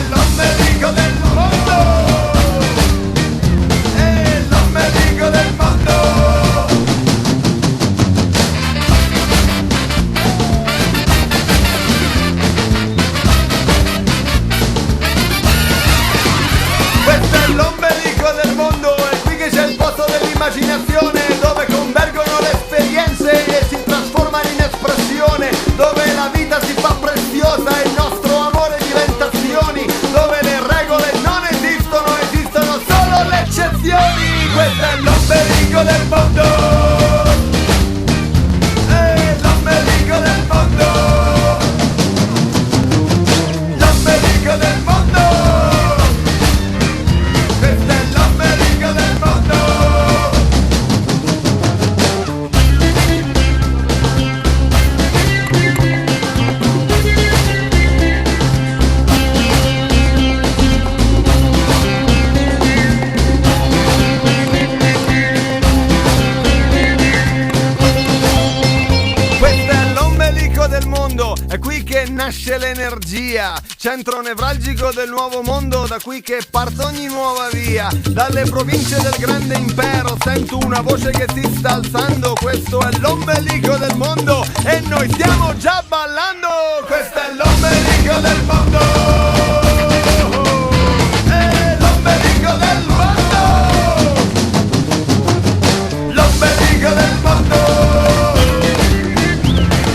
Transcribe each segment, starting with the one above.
è l'ombelico del mondo. È l'ombelico del mondo. Questo è l'ombelico del mondo, è qui che c'è il posto dell'immaginazione, dove convergono le esperienze e si trasformano in espressione, dove la vita si fa preziosa e il nostro amore diventa azioni, dove le regole non esistono, esistono solo le eccezioni. Questo è l'ombelico del mondo. È l'ombelico del mondo. L'ombelico del mondo. Questo è l'ombelico del mondo. Questo è l'ombelico del mondo, è qui che nasce l'energia, centro nevralgico del nuovo mondo, da qui che parte ogni nuova via. Dalle province del grande impero sento una voce che si sta alzando, questo è l'ombelico del mondo e noi stiamo già ballando. Questo è l'ombelico del mondo. È l'ombelico del mondo. L'ombelico del mondo.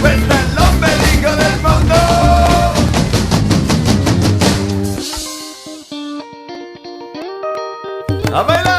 Questo è l'ombelico del mondo. A bailar!